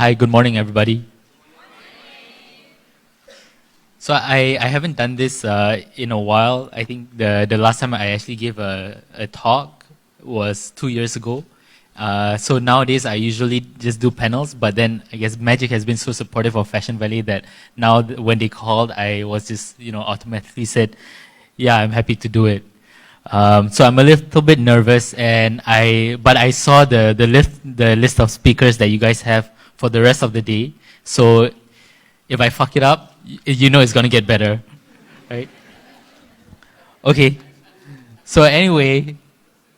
Hi, good morning, everybody. So I haven't done this in a while. I think the last time I actually gave a talk was 2 years ago. So nowadays I usually just do panels, but then I guess MaGIC has been so supportive of FashionValet that now when they called, I was just automatically said, yeah, I'm happy to do it. So I'm a little bit nervous, but I saw the list of speakers that you guys have for the rest of the day. So if I fuck it up, you know it's gonna get better, right? Okay. So anyway,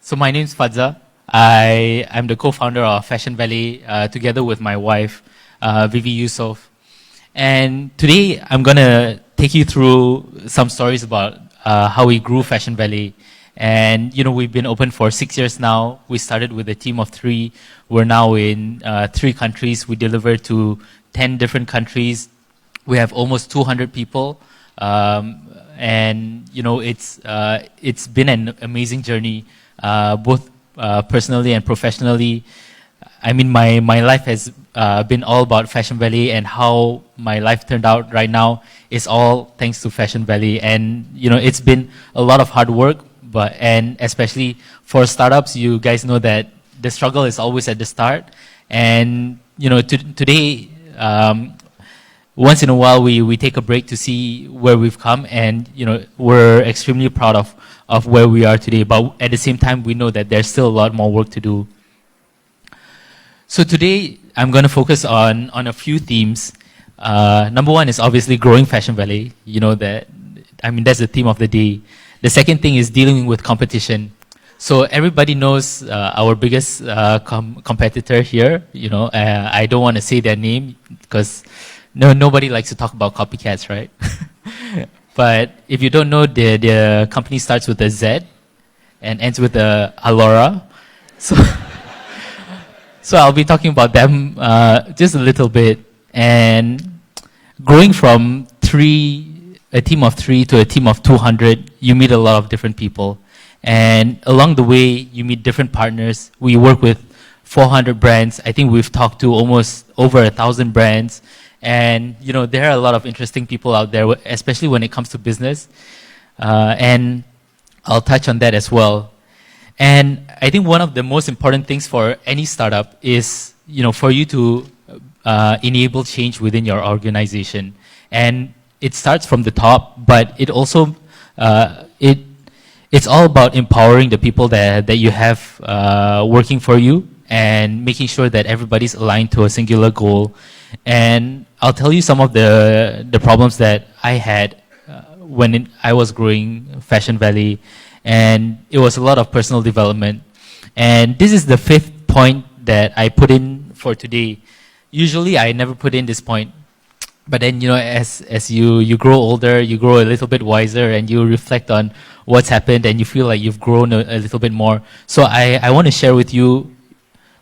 so my name's Fadza. I'm the co-founder of FashionValet together with my wife, Vivy Yusof. And today I'm gonna take you through some stories about how we grew FashionValet. And we've been open for 6 years now. We started with a team of 3. We're now in 3 countries. We deliver to 10 different countries. We have almost 200 people, and it's been an amazing journey, both personally and professionally. I mean, my life has been all about FashionValet, and how my life turned out right now is all thanks to FashionValet. And it's been a lot of hard work, and especially for startups, you guys know that the struggle is always at the start. And today. Once in a while, we take a break to see where we've come, and we're extremely proud of where we are today. But at the same time, we know that there's still a lot more work to do. So today, I'm going to focus on a few themes. Number one is obviously growing FashionValet. That's the theme of the day. The second thing is dealing with competition. So everybody knows our biggest competitor here. I don't want to say their name because nobody likes to talk about copycats, right? But if you don't know, the company starts with a Z and ends with a Alora. So I'll be talking about them just a little bit. And growing from a team of 3 to a team of 200, you meet a lot of different people. And along the way, you meet different partners. We work with 400 brands. I think we've talked to almost over 1,000 brands. And there are a lot of interesting people out there, especially when it comes to business. And I'll touch on that as well. And I think one of the most important things for any startup is, for you to enable change within your organization. And it starts from the top, but it also it's all about empowering the people that you have working for you, and making sure that everybody's aligned to a singular goal. And I'll tell you some of the problems that I had when I was growing FashionValet, and it was a lot of personal development. And this is the 5th point that I put in for today. Usually I never put in this point, but then as you grow older, you grow a little bit wiser, and you reflect on what's happened, and you feel like you've grown a little bit more. So I want to share with you,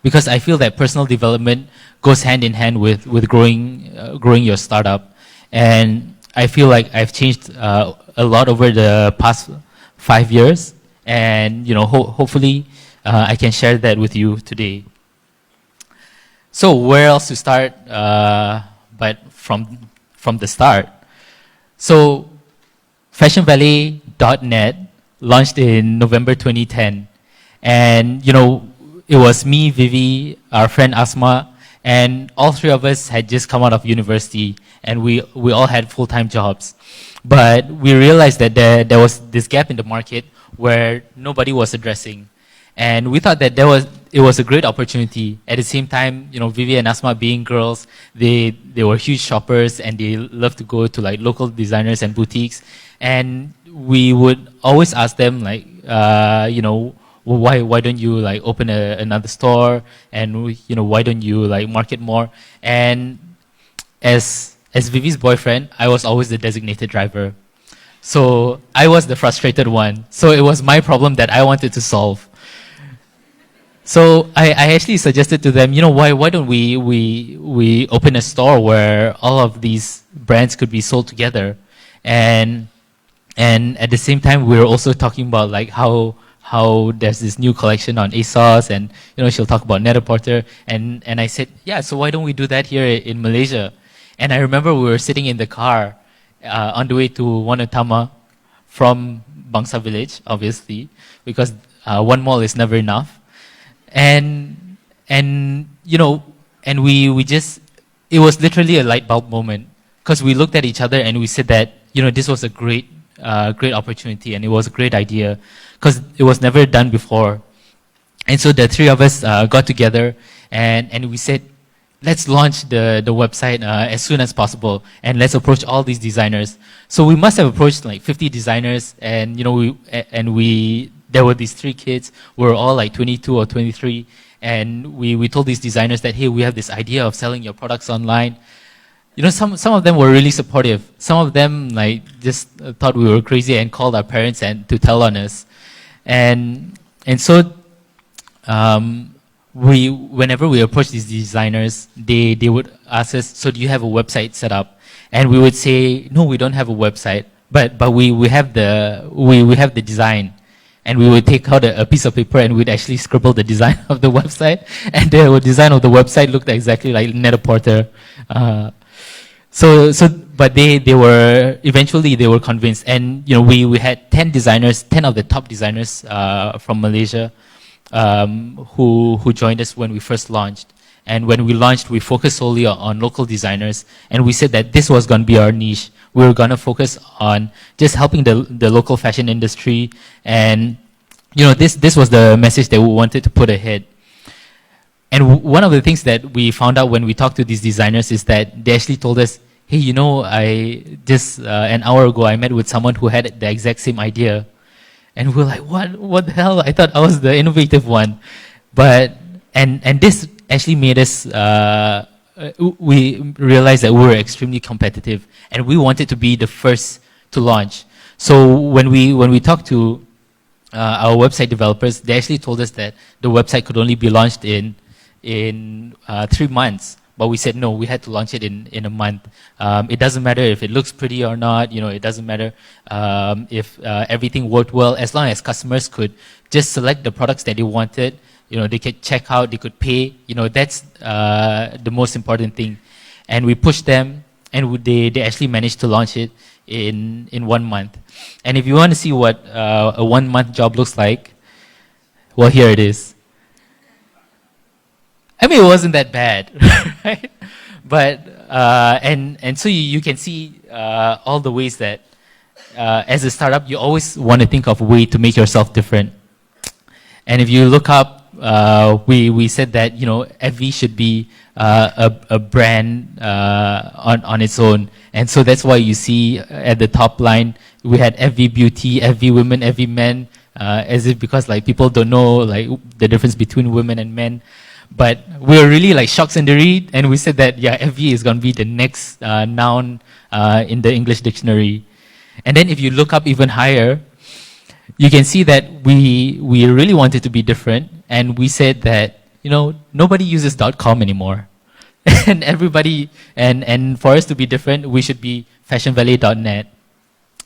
because I feel that personal development goes hand in hand with growing your startup. And I feel like I've changed a lot over the past 5 years, and hopefully I can share that with you today. So where else to start but from the start? So FashionValet.net launched in November 2010, and it was me, Vivi, our friend Asma, and all 3 of us had just come out of university, and we all had full-time jobs. But we realized that there was this gap in the market where nobody was addressing. And we thought that it was a great opportunity. At the same time, Vivi and Asma being girls, they were huge shoppers, and they loved to go to like local designers and boutiques. And we would always ask them why don't you like open another store, and why don't you like market more? And as Vivi's boyfriend, I was always the designated driver. So I was the frustrated one. So it was my problem that I wanted to solve. So I actually suggested to them, why don't we open a store where all of these brands could be sold together, and at the same time we were also talking about like how how there's this new collection on ASOS, and she'll talk about Net-a-Porter, and I said, yeah, so why don't we do that here in Malaysia? And I remember we were sitting in the car on the way to Wanatama from Bangsa Village, obviously, because one mall is never enough, and we just, it was literally a light bulb moment, because we looked at each other and we said that this was a great opportunity, and it was a great idea because it was never done before. And so the three of us got together and we said, let's launch the website as soon as possible, and let's approach all these designers. So we must have approached like 50 designers, and there were these three kids. We were all like 22 or 23, and we told these designers that, hey, we have this idea of selling your products online. Some of them were really supportive. Some of them like just thought we were crazy and called our parents and to tell on us. And so whenever we approach these designers, they would ask us, so do you have a website set up? And we would say, no, we don't have a website, but we have the design. And we would take out a piece of paper and we'd actually scribble the design of the website, and the design of the website looked exactly like Net-a-Porter. But they were, eventually they were convinced, and we had 10 designers, 10 of the top designers from Malaysia who joined us when we first launched. And when we launched, we focused solely on local designers, and we said that this was going to be our niche. We were going to focus on just helping the local fashion industry, and this was the message that we wanted to put ahead. And one of the things that we found out when we talked to these designers is that they actually told us, hey, I just an hour ago I met with someone who had the exact same idea. And we're like, what the hell? I thought I was the innovative one. But and this actually made us we realized that we were extremely competitive, and we wanted to be the first to launch. So when we talked to our website developers, they actually told us that the website could only be launched in 3 months. But we said, no, we had to launch it in a month. It doesn't matter if it looks pretty or not. It doesn't matter if everything worked well, as long as customers could just select the products that they wanted. They could check out, they could pay. That's the most important thing. And we pushed them, and they actually managed to launch it in 1 month. And if you want to see what a 1 month job looks like, well, here it is. I mean, it wasn't that bad, right? But and so you can see all the ways that as a startup, you always want to think of a way to make yourself different. And if you look up, we said that FV should be a brand on its own, and so that's why you see at the top line we had FV Beauty, FV Women, FV Men, as if because like people don't know like the difference between women and men. But we were really like shocked in the read, and we said that, yeah, FV is going to be the next noun in the English dictionary. And then if you look up even higher, you can see that we really wanted to be different, and we said that, nobody uses .com anymore. And everybody, and for us to be different, we should be FashionValet.net.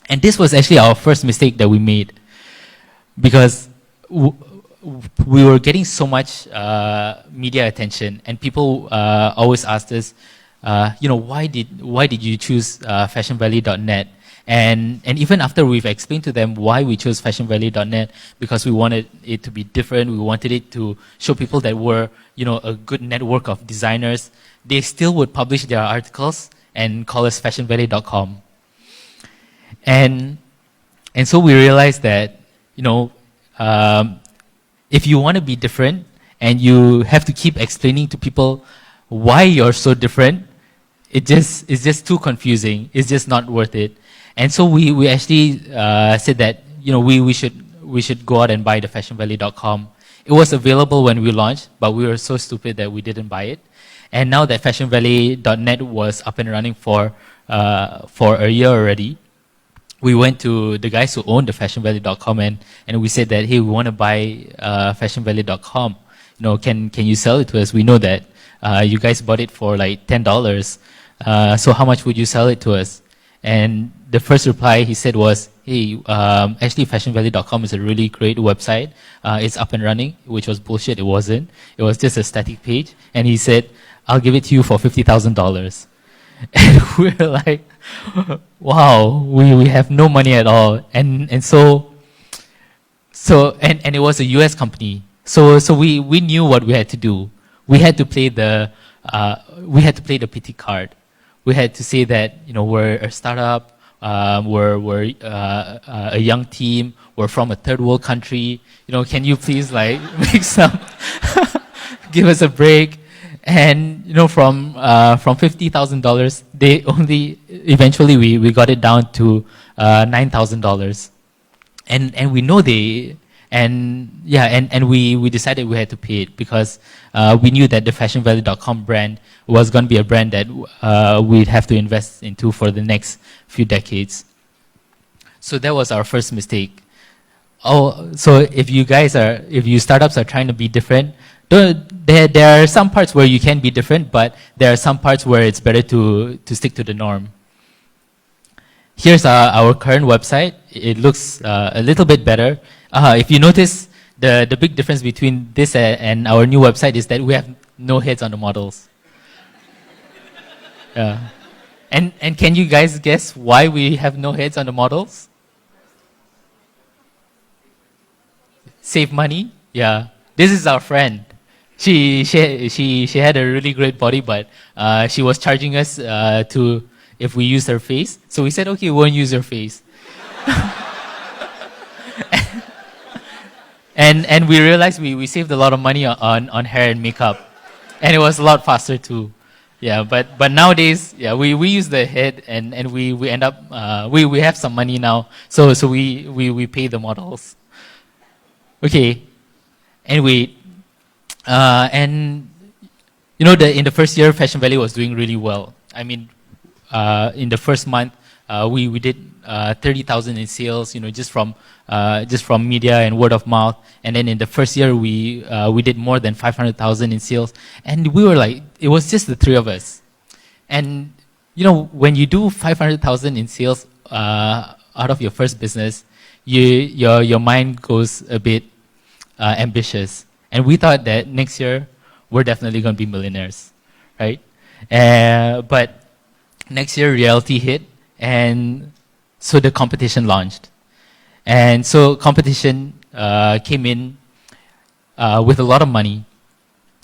And this was actually our first mistake that we made, because we were getting so much media attention, and people always asked us, why did you choose FashionValet.net? And even after we've explained to them why we chose FashionValet.net, because we wanted it to be different, we wanted it to show people that we're a good network of designers, they still would publish their articles and call us FashionValet.com. And so we realized that if you want to be different and you have to keep explaining to people why you're so different, it's just too confusing. It's just not worth it. And so we actually said that we should go out and buy the FashionValet.com. It was available when we launched, but we were so stupid that we didn't buy it. And now that FashionValet.net was up and running for a year already, we went to the guys who owned the FashionValet.com and we said that, hey, we want to buy FashionValet.com. Can you sell it to us? We know that you guys bought it for like $10. So how much would you sell it to us? And the first reply he said was, hey, actually fashionvalet.com is a really great website. It's up and running, which was bullshit. It wasn't. It was just a static page. And he said, I'll give it to you for $50,000. And we're like, wow, we have no money at all. And so it was a US company. So we knew what we had to do. We had to play the pity card. We had to say that, you know, we're a startup, we're a young team, we're from a third world country. You know, can you please like make some, give us a break? And you know, from $50,000, they only eventually we got it down to $9,000, and we know they. And yeah, and we decided we had to pay it because we knew that the FashionValet.com brand was going to be a brand that we'd have to invest into for the next few decades. So that was our first mistake. Oh, so if you startups are trying to be different, there are some parts where you can be different, but there are some parts where it's better to stick to the norm. Here's our current website. It looks a little bit better. If you notice, the big difference between this and our new website is that we have no heads on the models. And can you guys guess why we have no heads on the models? Save money? Yeah. This is our friend. She had a really great body, but she was charging us if we use her face. So we said, okay, we won't use her face. And we realized we saved a lot of money on hair and makeup, and it was a lot faster too. Yeah, but nowadays, yeah, we use the head and we end up we have some money now, so we pay the models. Okay, anyway, and you know, in the first year, FashionValet was doing really well. I mean, in the first month, we did 30,000 in sales, you know, just from media and word of mouth. And then in the first year, we did more than 500,000 in sales. And we were like, it was just the three of us. And you know, when you do 500,000 in sales out of your first business, your mind goes a bit ambitious. And we thought that next year we're definitely going to be millionaires, right? But next year reality hit, and so the competition launched. And so competition came in with a lot of money,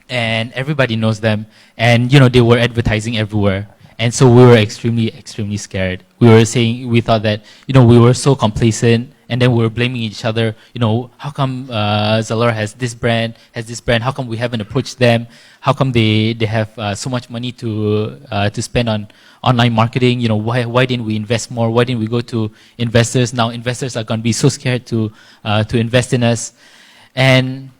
and everybody knows them. And you know, they were advertising everywhere. And so we were extremely scared. We thought that, you know, we were so complacent, and then we were blaming each other. You know, how come Zalora has this brand? How come we haven't approached them? How come they have so much money to spend on online marketing? You know, why didn't we invest more? Why didn't we go to investors? Now investors are going to be so scared to invest in us, and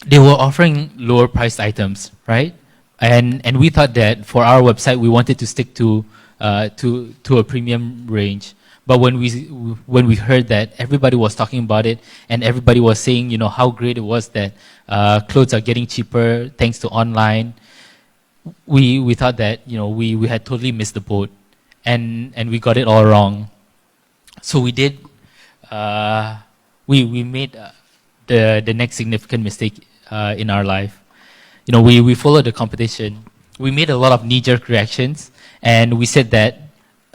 they were offering lower priced items, right? And we thought that for our website we wanted to stick to a premium range. But when we heard that everybody was talking about it, and everybody was saying, you know, how great it was that clothes are getting cheaper thanks to online, we thought that, you know, we had totally missed the boat, and we got it all wrong. So we did we made the next significant mistake in our life. You know, we followed the competition. We made a lot of knee-jerk reactions, and we said that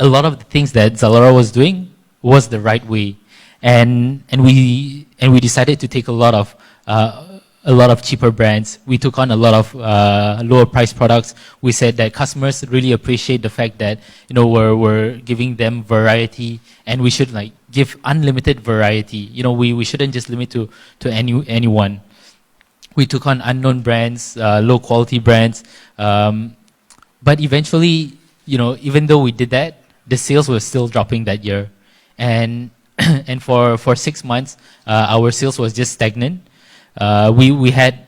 a lot of the things that Zalora was doing was the right way, and we decided to take a lot of cheaper brands. We took on a lot of lower price products. We said that customers really appreciate the fact that, you know, we're giving them variety, and we should like give unlimited variety. You know, we shouldn't just limit to anyone. We took on unknown brands, low quality brands, but eventually, you know, even though we did that, the sales were still dropping that year, and for 6 months, our sales was just stagnant. We had,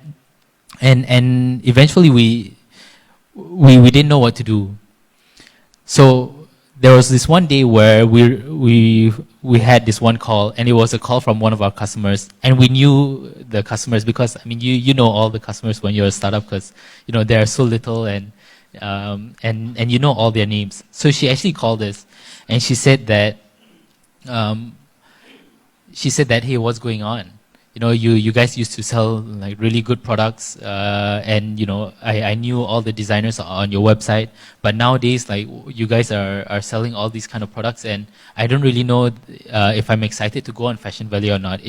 and eventually we didn't know what to do. So there was this one day where we had this one call, and it was a call from one of our customers, and we knew the customers because, I mean, you know all the customers when you're a startup, because, you know, there are so little, and and you know all their names. So she actually called us, and um, she said that, hey, what's going on? You know, you guys used to sell like really good products, and you know, I knew all the designers on your website, but nowadays, like, you guys are selling all these kind of products, and I don't really know if I'm excited to go on FashionValet or not.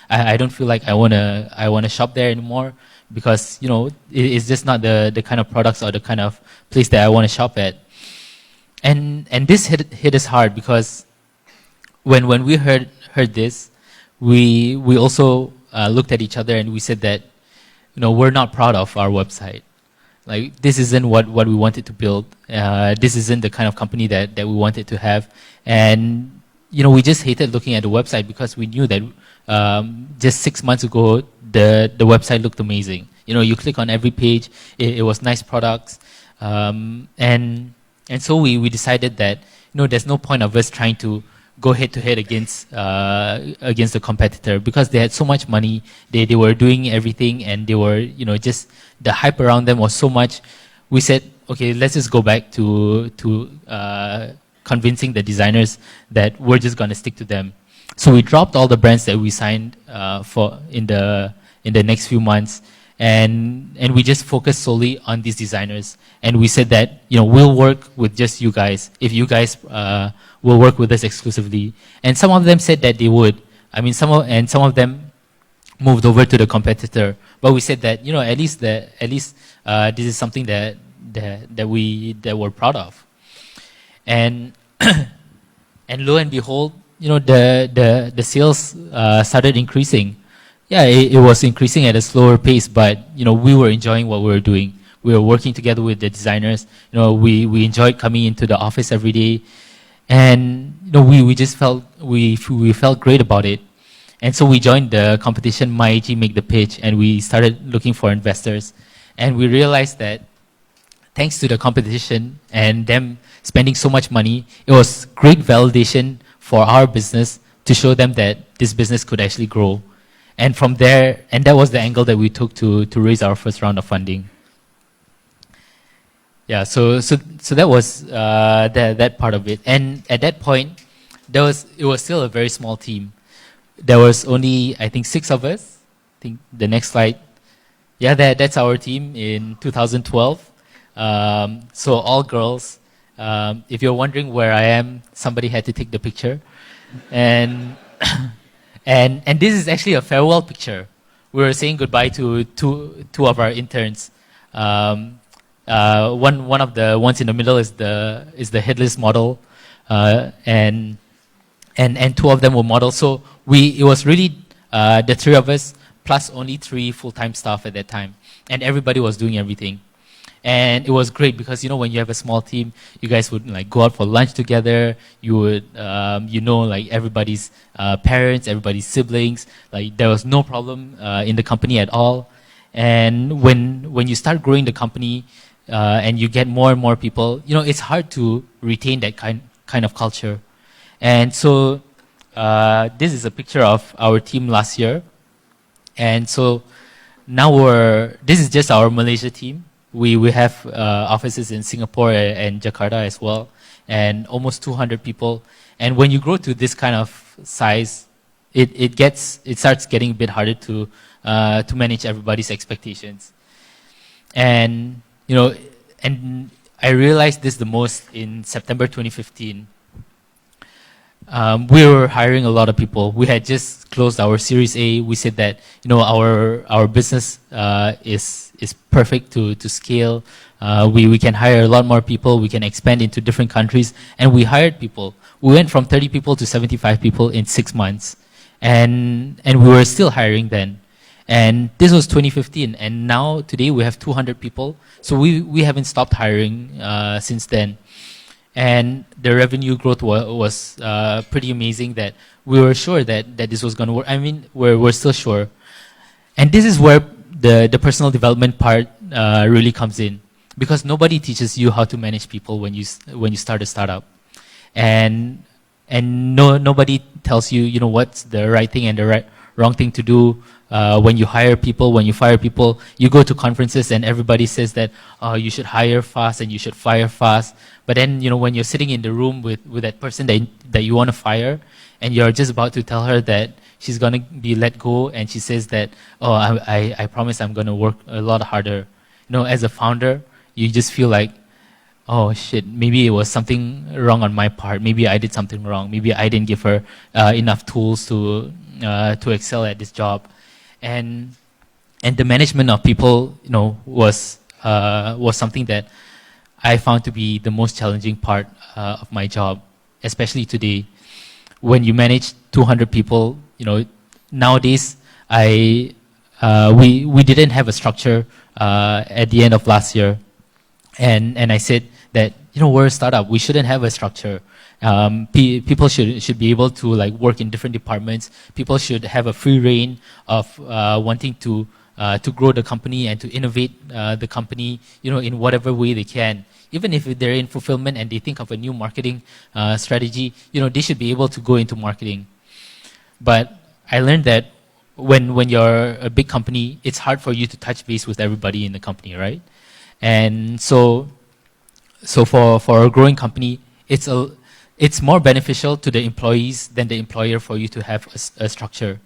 I don't feel like I wanna shop there anymore, because you know, it's just not the kind of products or the kind of place that I want to shop at. And this hit us hard, because when we heard this, we also looked at each other and we said that, you know, we're not proud of our website. Like, this isn't what we wanted to build. This isn't the kind of company that we wanted to have. And, you know, we just hated looking at the website, because we knew that just 6 months ago, the website looked amazing. You know, you click on every page, it was nice products. And so we decided that, you know, there's no point of us trying to go head to head against the competitor, because they had so much money, they were doing everything, and they were, you know, just the hype around them was so much. We said, okay, let's just go back to convincing the designers that we're just going to stick to them. So we dropped all the brands that we signed for in the next few months, and we just focused solely on these designers. And we said that, you know, we'll work with just you guys if you guys will work with us exclusively. And some of them said that they would. I mean, some of them moved over to the competitor. But we said that, you know, at least this is something that we're proud of. And and lo and behold, you know, the sales started increasing. Yeah, it was increasing at a slower pace, but you know, we were enjoying what we were doing. We were working together with the designers. You know, we enjoyed coming into the office every day, and you know, we just felt we felt great about it. And so we joined the competition, MaGIC Make the Pitch, and we started looking for investors. And we realized that thanks to the competition and them spending so much money, it was great validation for our business to show them that this business could actually grow. And from there, and that was the angle that we took to raise our first round of funding. Yeah, so that was that part of it. And at that point, it was still a very small team. There was only, I think, 6 of us. I think the next slide. Yeah, that's our team in 2012. So all girls. If you're wondering where I am, somebody had to take the picture. And and this is actually a farewell picture. We were saying goodbye to two of our interns. One of the ones in the middle is the headless model, and 2 of them were models. So it was really the 3 of us plus only 3 full-time staff at that time, and everybody was doing everything. And it was great because, you know, when you have a small team, you guys would like go out for lunch together. You would, you know, like everybody's parents, everybody's siblings. Like there was no problem in the company at all. And when you start growing the company and you get more and more people, you know, it's hard to retain that kind of culture. And so this is a picture of our team last year. And so now this is just our Malaysia team. We have offices in Singapore and Jakarta as well, and almost 200 people. And when you grow to this kind of size, it starts getting a bit harder to manage everybody's expectations. And you know, and I realized this the most in September 2015. We were hiring a lot of people. We had just closed our Series A. We said that, you know, our business is perfect to scale. We can hire a lot more people. We can expand into different countries. And we hired people. We went from 30 people to 75 people in 6 months. And we were still hiring then. And this was 2015. And now, today, we have 200 people. So we haven't stopped hiring since then. And the revenue growth was pretty amazing, that we were sure that this was going to work. I mean, we're still sure. And this is where the personal development part really comes in, because nobody teaches you how to manage people when you start a startup, and nobody tells you, you know, what's the right thing and the wrong thing to do. When you hire people, when you fire people, you go to conferences and everybody says that you should hire fast and you should fire fast. But then, when you're sitting in the room with that person that you want to fire, and you're just about to tell her that she's going to be let go, and she says that, I promise I'm going to work a lot harder. As a founder, you just feel like, oh shit, maybe it was something wrong on my part. Maybe I did something wrong. Maybe I didn't give her enough tools to excel at this job. And the management of people, was something that I found to be the most challenging part of my job, especially today. When you manage 200 people, nowadays we didn't have a structure at the end of last year, and I said that we're a startup, we shouldn't have a structure. People should be able to work in different departments. People should have a free reign of wanting to grow the company and to innovate the company, in whatever way they can. Even if they're in fulfillment and they think of a new marketing strategy, they should be able to go into marketing. But I learned that when you're a big company, it's hard for you to touch base with everybody in the company, right? And so for a growing company, it's more beneficial to the employees than the employer for you to have a structure,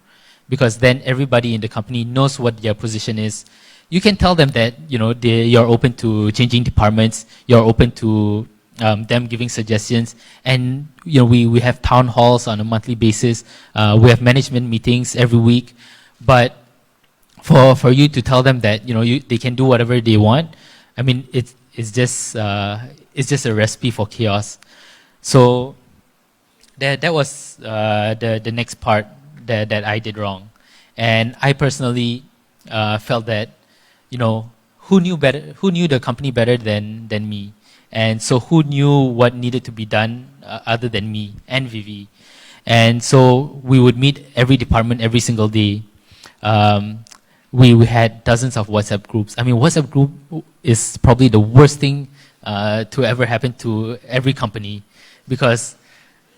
because then everybody in the company knows what their position is. You can tell them that you're open to changing departments, you're open to them giving suggestions, and we have town halls on a monthly basis. We have management meetings every week, but for you to tell them that they can do whatever they want, I mean it's just a recipe for chaos. So that was the next part that I did wrong, and I personally felt that who knew the company better than me, and so who knew what needed to be done other than me and Vivy. And so we would meet every department every single day. We had dozens of WhatsApp groups. I mean, WhatsApp group is probably the worst thing to ever happen to every company, because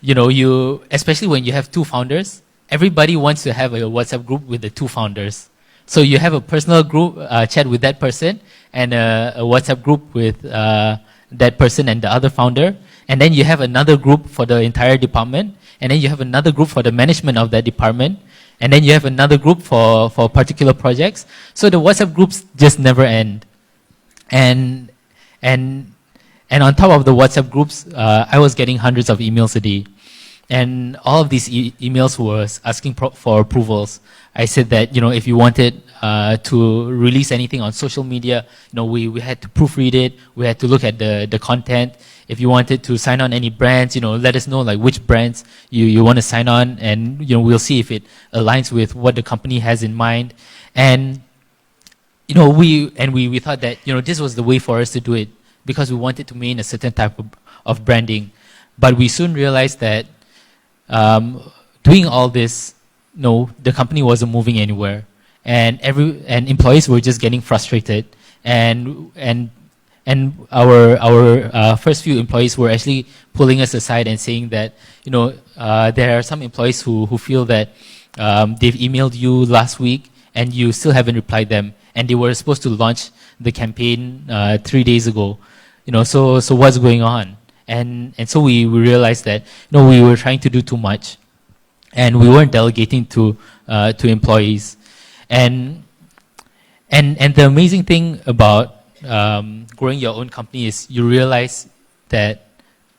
especially when you have two founders, everybody wants to have a WhatsApp group with the two founders. So you have a personal group chat with that person, and a WhatsApp group with that person and the other founder, and then you have another group for the entire department, and then you have another group for the management of that department, and then you have another group for particular projects. So the WhatsApp groups just never end. And on top of the WhatsApp groups, I was getting hundreds of emails a day. And all of these emails was asking for approvals. I said that, if you wanted to release anything on social media, we had to proofread it. We had to look at the content. If you wanted to sign on any brands, let us know which brands you want to sign on, and we'll see if it aligns with what the company has in mind. And we thought that this was the way for us to do it, because we wanted to maintain a certain type of branding. But we soon realized that doing all this, the company wasn't moving anywhere, and employees were just getting frustrated, and our first few employees were actually pulling us aside and saying that there are some employees who feel that they've emailed you last week and you still haven't replied them, and they were supposed to launch the campaign 3 days ago. So what's going on? And so we realized that we were trying to do too much, and we weren't delegating to employees. And the amazing thing about growing your own company is you realize that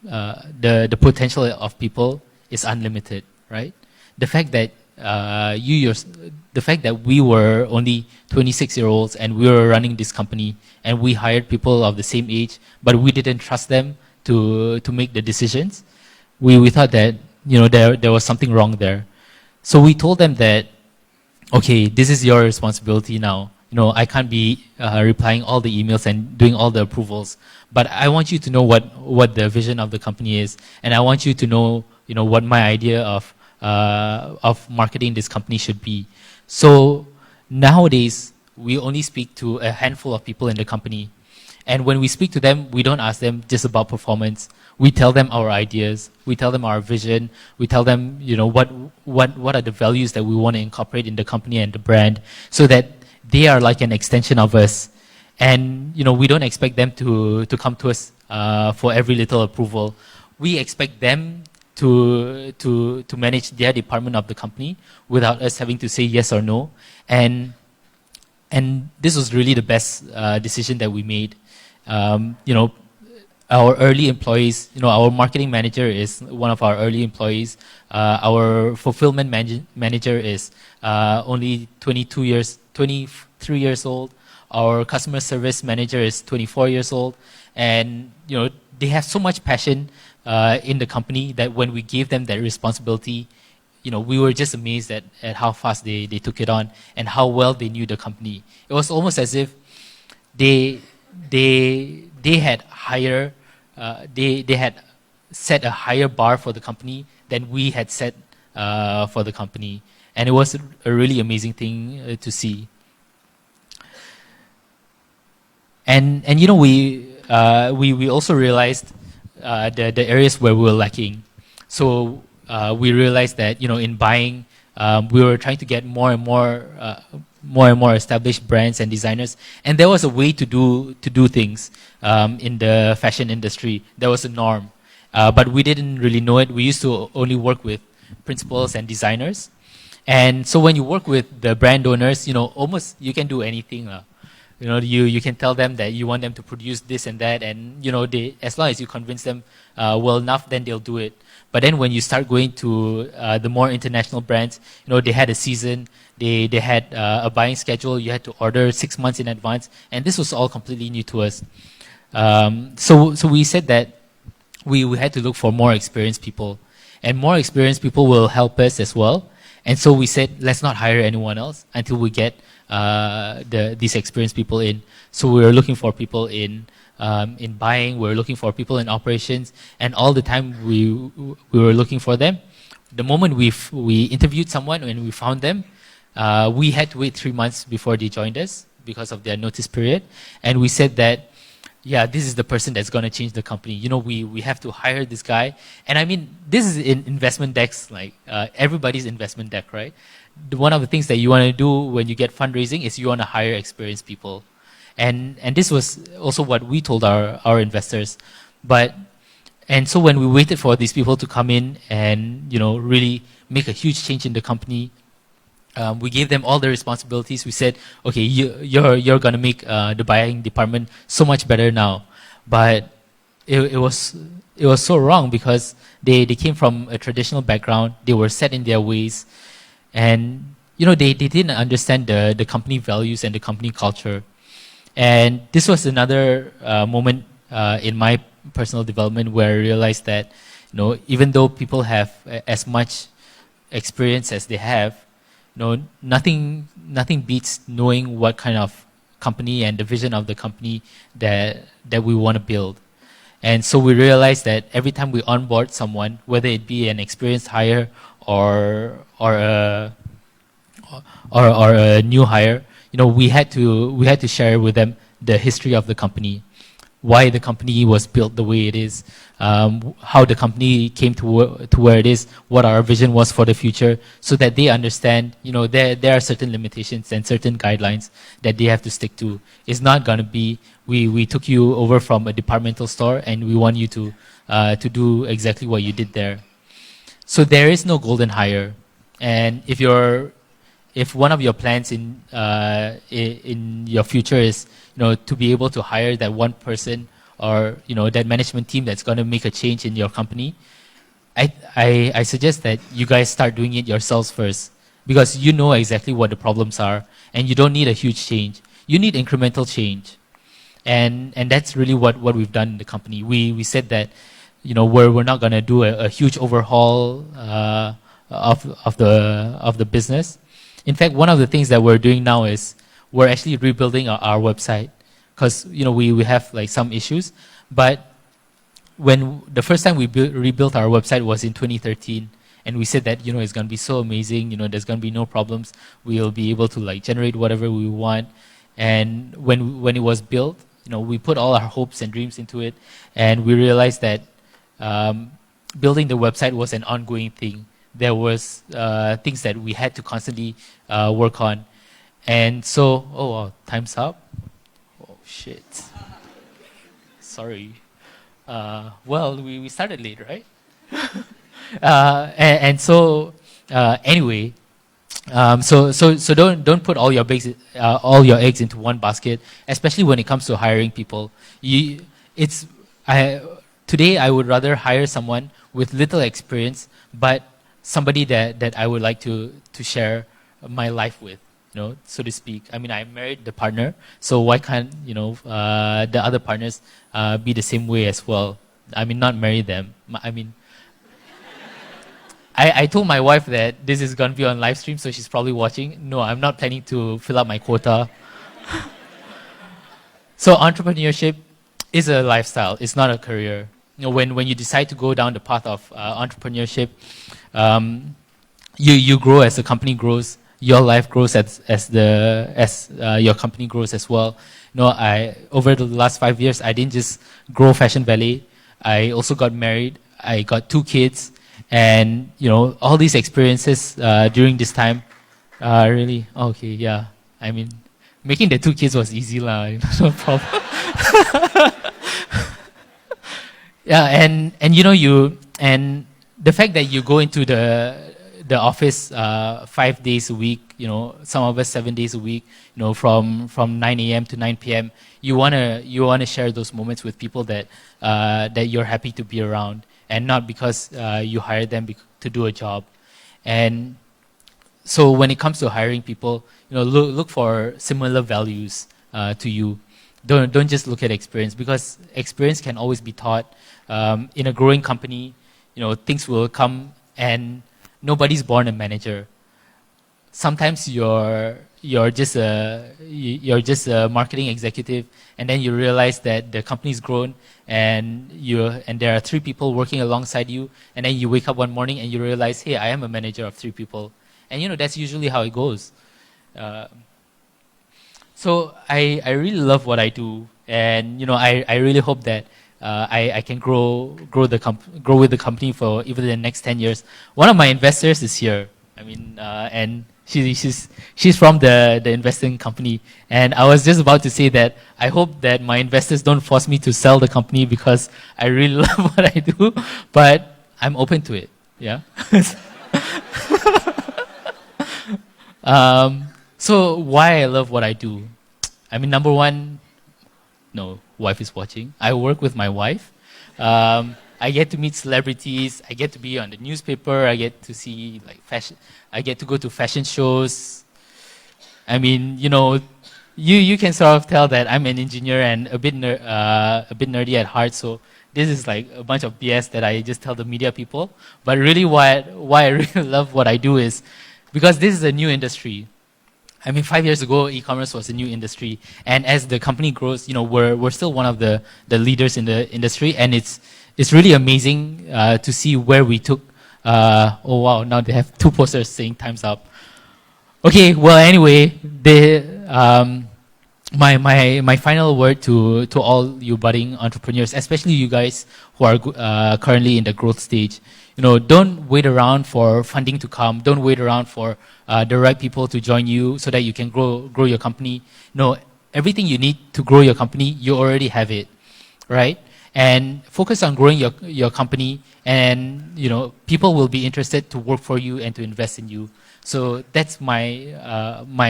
the potential of people is unlimited, right? The fact that the fact that we were only 26-year-olds and we were running this company, and we hired people of the same age, but we didn't trust them to make the decisions. We thought that there was something wrong there. So we told them that, okay, this is your responsibility now. I can't be replying all the emails and doing all the approvals, but I want you to know what the vision of the company is, and I want you to know what my idea of marketing this company should be. So nowadays we only speak to a handful of people in the company, And when we speak to them, we don't ask them just about performance. We tell them our ideas. We tell them our vision. We tell them, what are the values that we want to incorporate in the company and the brand, so that they are like an extension of us. And we don't expect them to come to us for every little approval. We expect them to manage their department of the company without us having to say yes or no. And this was really the best decision that we made. Our early employees, our marketing manager is one of our early employees. Our fulfillment manager is only 23 years old. Our customer service manager is 24 years old. And, they have so much passion in the company that when we gave them that responsibility, we were just amazed at how fast they took it on and how well they knew the company. It was almost as if they had they had set a higher bar for the company than we had set for the company, and it was a really amazing thing to see. And we also realized the areas where we were lacking. So we realized that in buying, we were trying to get more and more established brands and designers, and there was a way to do things in the fashion industry. There was a norm, but we didn't really know it. We used to only work with principals and designers, and so when you work with the brand owners, almost you can do anything. You can tell them that you want them to produce this and that, and as long as you convince them well enough, then they'll do it. But then when you start going to the more international brands, they had a season, they had a buying schedule. You had to order 6 months in advance, and this was all completely new to us. So we said that we had to look for more experienced people, and more experienced people will help us as well. And so we said, let's not hire anyone else until we get these experienced people in. So we were looking for people in buying, we were looking for people in operations, and all the time we were looking for them. The moment we interviewed someone and we found them, we had to wait 3 months before they joined us because of their notice period. And we said that, yeah, this is the person that's going to change the company. We have to hire this guy. And I mean, this is in investment decks, like everybody's investment deck, right? One of the things that you want to do when you get fundraising is you want to hire experienced people. And this was also what we told our investors. And so when we waited for these people to come in and really make a huge change in the company, we gave them all the responsibilities. We said, okay, you're going to make the buying department so much better now. But it was so wrong, because they came from a traditional background. They were set in their ways, and they didn't understand the company values and the company culture. And this was another moment in my personal development where I realized that even though people have as much experience as they have, nothing beats knowing what kind of company and the vision of the company that we want to build. And so we realized that every time we onboard someone, whether it be an experienced hire or a new hire, we had to share with them the history of the company, why the company was built the way it is, how the company came to where it is, what our vision was for the future, so that they understand, there are certain limitations and certain guidelines that they have to stick to. It's not going to be, we took you over from a departmental store and we want you to do exactly what you did there. So there is no golden hire. And if one of your plans in your future is to be able to hire that one person or that management team that's going to make a change in your company, I suggest that you guys start doing it yourselves first, because you know exactly what the problems are, and you don't need a huge change. You need incremental change, and that's really what we've done in the company. We said that we're not going to do a huge overhaul of the business. In fact, one of the things that we're doing now is we're actually rebuilding our website, because we have like some issues. But when the first time we rebuilt our website was in 2013, and we said that it's going to be so amazing. There's going to be no problems. We'll be able to like generate whatever we want. And when it was built, we put all our hopes and dreams into it, and we realized that building the website was an ongoing thing. There was things that we had to constantly work on. And so, oh, wow, time's up. Oh, shit. Sorry. Well, we started late, right? Anyway, so don't put all your eggs into one basket, especially when it comes to hiring people. Today I would rather hire someone with little experience, but somebody that I would like to share my life with, so to speak. I mean, I married the partner, so why can't the other partners be the same way as well? I mean, not marry them. I mean, I told my wife that this is going to be on live stream, so she's probably watching. No, I'm not planning to fill up my quota. So entrepreneurship is a lifestyle. It's not a career. When you decide to go down the path of entrepreneurship, you grow as the company grows. Your life grows as your company grows as well. Over the last 5 years, I didn't just grow FashionValet. I also got married. I got 2 kids, and all these experiences during this time really okay. Yeah, I mean, making the 2 kids was easy, lah. No problem. Yeah, and the fact that you go into the office 5 days a week, some of us 7 days a week, from 9 a.m. to 9 p.m. You wanna share those moments with people that you're happy to be around, and not because you hired them to do a job. And so when it comes to hiring people, look for similar values to you. Don't just look at experience, because experience can always be taught. In a growing company, things will come, and nobody's born a manager. Sometimes you're just a marketing executive, and then you realize that the company's grown, and there are 3 people working alongside you, and then you wake up one morning and you realize, hey, I am a manager of 3 people, and that's usually how it goes. So I really love what I do, and I really hope that I can grow with the company for even the next 10 years. One of my investors is here. I mean, and she's from the investing company, and I was just about to say that I hope that my investors don't force me to sell the company, because I really love what I do, but I'm open to it. Yeah. So why I love what I do? I mean, number one, no, wife is watching. I work with my wife. I get to meet celebrities. I get to be on the newspaper. I get to see fashion. I get to go to fashion shows. I mean, you can sort of tell that I'm an engineer and a bit nerdy at heart. So this is like a bunch of BS that I just tell the media people. But really, why I really love what I do is because this is a new industry. I mean, 5 years ago, e-commerce was a new industry, and as the company grows, we're still one of the leaders in the industry, and it's really amazing to see where we took. Oh wow! Now they have 2 posters saying "Time's up." Okay, well, anyway, my final word to all you budding entrepreneurs, especially you guys who are currently in the growth stage. Don't wait around for funding to come. Don't wait around for the right people to join you so that you can grow your company. No, everything you need to grow your company, you already have it, right? And focus on growing your company, and people will be interested to work for you and to invest in you. So that's my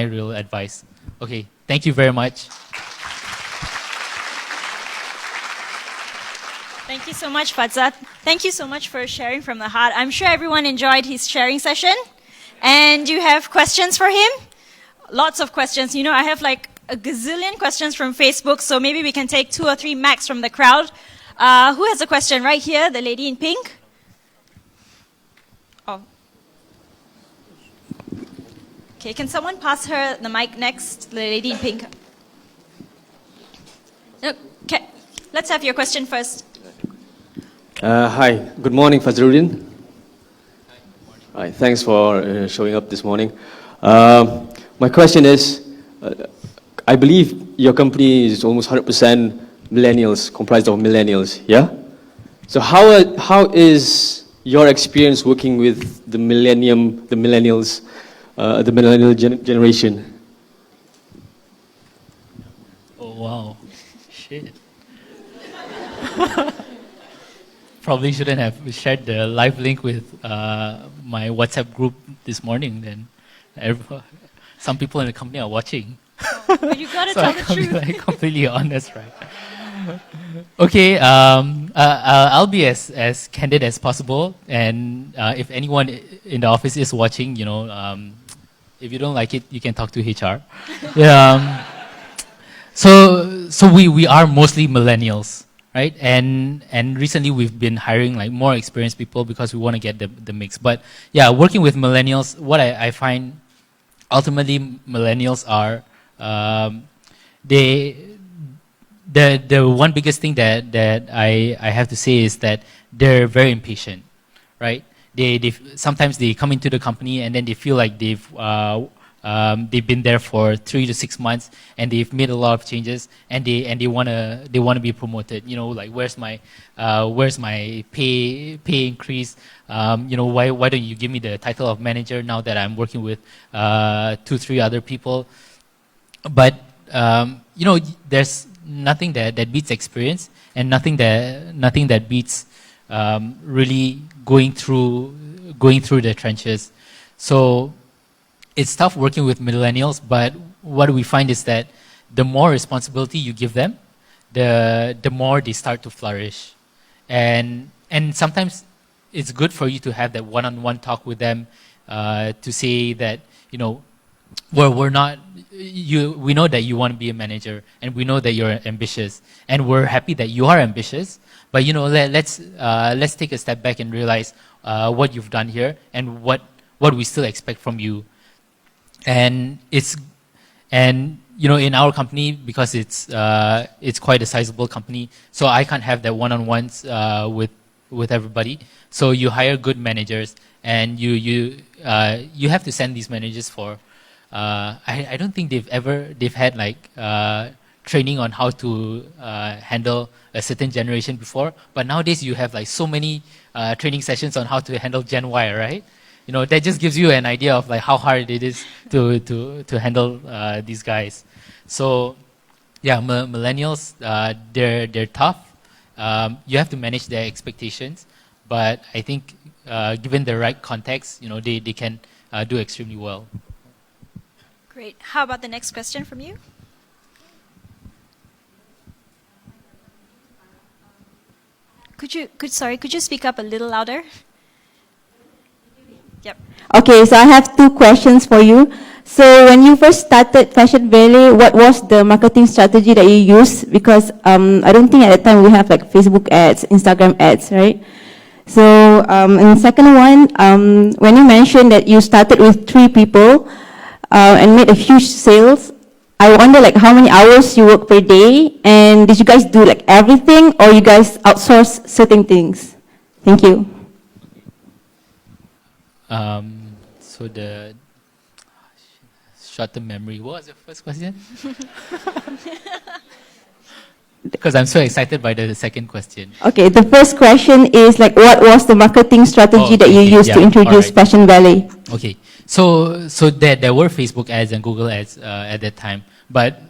real advice. Okay, thank you very much. Thank you so much, Fadza. Thank you so much for sharing from the heart. I'm sure everyone enjoyed his sharing session. And you have questions for him? Lots of questions. I have like a gazillion questions from Facebook, so maybe we can take 2 or 3 max from the crowd. Who has a question? Right here, the lady in pink. Oh. Okay, can someone pass her the mic next, the lady in pink? Okay, let's have your question first. Hi, good morning, Fadzarudin. Hi, thanks for showing up this morning. My question is, I believe your company is almost 100% millennials, comprised of millennials, yeah? So how is your experience working with the millennials, the millennial generation? Oh, wow. Shit. Probably shouldn't have shared the live link with my WhatsApp group this morning then. Some people in the company are watching. But you gotta So tell I the can't be truth. like completely honest, right? Okay, I'll be as candid as possible, and if anyone in the office is watching, if you don't like it, you can talk to HR. Yeah, so we are mostly millennials, right? And recently we've been hiring like more experienced people because we want to get the mix. But yeah, working with millennials, what I find ultimately millennials are the one biggest thing that I have to say is that they're very impatient, right? They sometimes they come into the company and then they feel like they've been there for 3 to 6 months and they've made a lot of changes and they wanna be promoted. Like where's my pay increase? Why don't you give me the title of manager now that I'm working with 2-3 other people? But there's nothing that beats experience, and nothing that beats really going through the trenches. So it's tough working with millennials, but what we find is that the more responsibility you give them, the more they start to flourish, and sometimes it's good for you to have that one-on-one talk with them to say that we're not we know that you want to be a manager, and we know that you're ambitious, and we're happy that you are ambitious. But let's take a step back and realize what you've done here and what we still expect from you. And in our company, because it's quite a sizable company, so I can't have that one-on-ones with everybody. So you hire good managers, and you have to send these managers for. I don't think they've had like training on how to handle a certain generation before, but nowadays you have like so many training sessions on how to handle Gen Y, right? That just gives you an idea of like how hard it is to handle these guys. So yeah, millennials, they're tough. You have to manage their expectations, but I think given the right context, they can do extremely well. Great. How about the next question from you? Could you speak up a little louder? Yep. Okay, so I have 2 questions for you. So when you first started FashionValet, what was the marketing strategy that you used? Because I don't think at the time we have like Facebook ads, Instagram ads, right? So and the second one, when you mentioned that you started with 3 people and made a huge sales, I wonder like how many hours you work per day, and did you guys do like everything, or you guys outsource certain things? Thank you. So the short-term memory. What was your first question? Because I'm so excited by the second question. Okay, the first question is like, what was the marketing strategy that you used to introduce FashionValet? Okay, so there were Facebook ads and Google ads at that time, but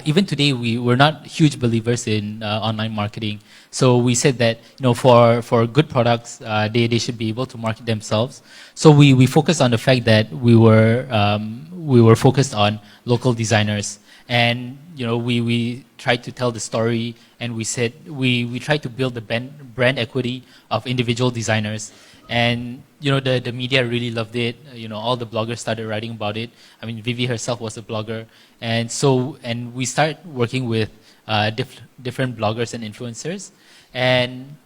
even today we're not huge believers in online marketing. So we said that for good products, they should be able to market themselves. So we focused on the fact that we were focused on local designers, and we tried to tell the story, and we said we tried to build the brand equity of individual designers. And the media really loved it. All the bloggers started writing about it. I mean, Vivy herself was a blogger, and we started working with different bloggers and influencers, and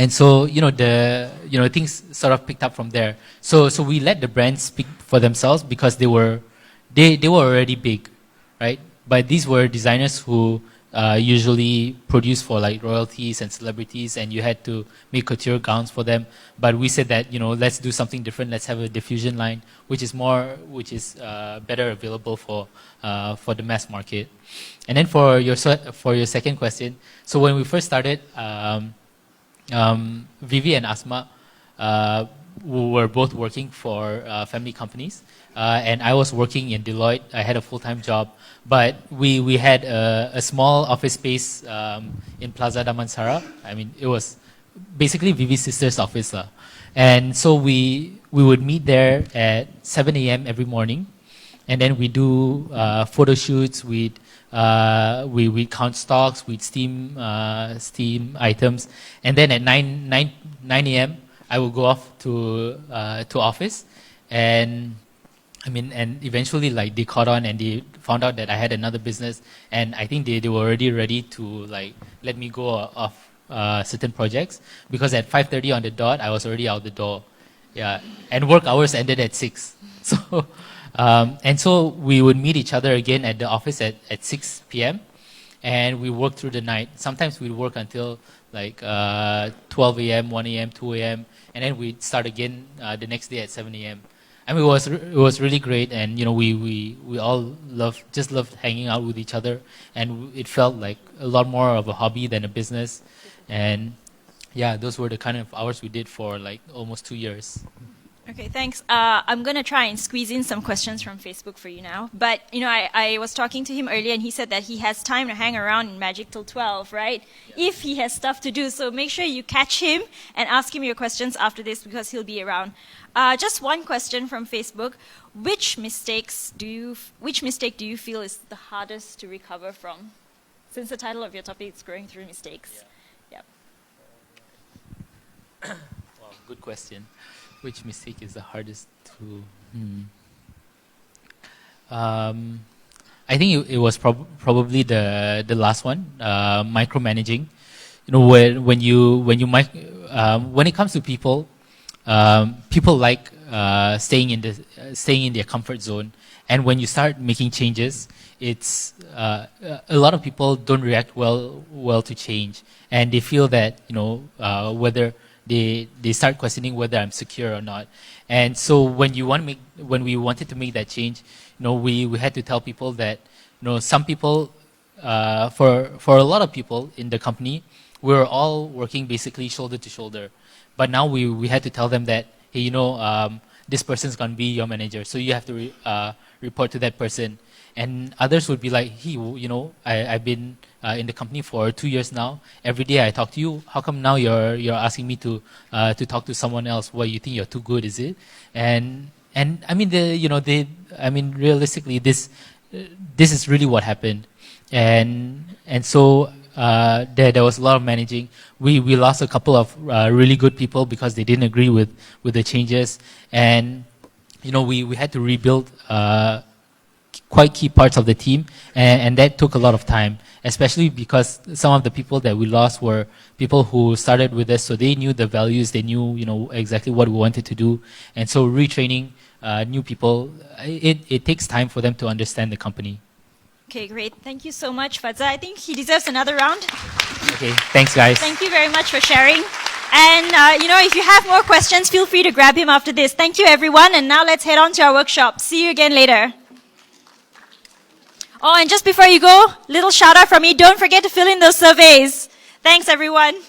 so things sort of picked up from there. So we let the brands speak for themselves, because they were already big, right? But these were designers who usually produce for like royalties and celebrities, and you had to make couture gowns for them. But we said that, you know, let's do something different. Let's have a diffusion line, which is better available for the mass market. And then for your second question, so when we first started, Vivy and Asma were both working for family companies, and I was working in Deloitte. I had a full-time job, but we had a small office space in Plaza Damansara. I mean, it was basically Vivy's sister's office. And so we would meet there at 7 a.m. every morning, and then we do photo shoots. We'd count stocks. We'd steam items, and then at 9 a.m. I would go off to office, and I mean, and eventually, like, they caught on and they found out that I had another business, and I think they were already ready to like let me go off certain projects, because at 5:30 on the dot, I was already out the door. Yeah, and work hours ended at 6. So, and so we would meet each other again at the office at 6 p.m. and we worked through the night. Sometimes we'd work until like 12 a.m., 1 a.m., 2 a.m., and then we'd start again the next day at 7 a.m. I mean, it was really great, and you know, we all loved hanging out with each other, and it felt like a lot more of a hobby than a business. And yeah, those were the kind of hours we did for like almost 2 years. Okay, thanks. I'm going to try and squeeze in some questions from Facebook for you now. But, you know, I was talking to him earlier, and he said that he has time to hang around in MaGIC till 12, right? Yeah. If he has stuff to do. So make sure you catch him and ask him your questions after this, because he'll be around. Just one question from Facebook. Which mistake do you feel is the hardest to recover from? Since the title of your topic is Growing Through Mistakes. Yeah. Well, good question. Which mistake is the hardest to? I think it was probably the last one, micromanaging. You know, when it comes to people, people like staying in their comfort zone, and when you start making changes, it's a lot of people don't react well to change, and they feel that, you know, whether they start questioning whether I'm secure or not. And so when we wanted to make that change, you know, we had to tell people that, you know, some people, for a lot of people in the company, we were all working basically shoulder to shoulder. But now we had to tell them that, hey, you know, this person's going to be your manager, so you have to report to that person. And others would be like, hey, you know, I've been in the company for 2 years now. Every day I talk to you. How come now you're asking me to talk to someone else? What, you think you're too good, is it? And I mean, realistically, this is really what happened. And so there was a lot of managing. We lost a couple of really good people because they didn't agree with the changes. And you know, we had to rebuild quite key parts of the team, and that took a lot of time, especially because some of the people that we lost were people who started with us, so they knew the values, they knew, you know, exactly what we wanted to do. And so retraining new people, it takes time for them to understand the company. Okay, great. Thank you so much, Fadza. I think he deserves another round. Okay, thanks guys. Thank you very much for sharing. And, you know, if you have more questions, feel free to grab him after this. Thank you, everyone. And now let's head on to our workshop. See you again later. Oh, and just before you go, little shout out from me. Don't forget to fill in those surveys. Thanks, everyone.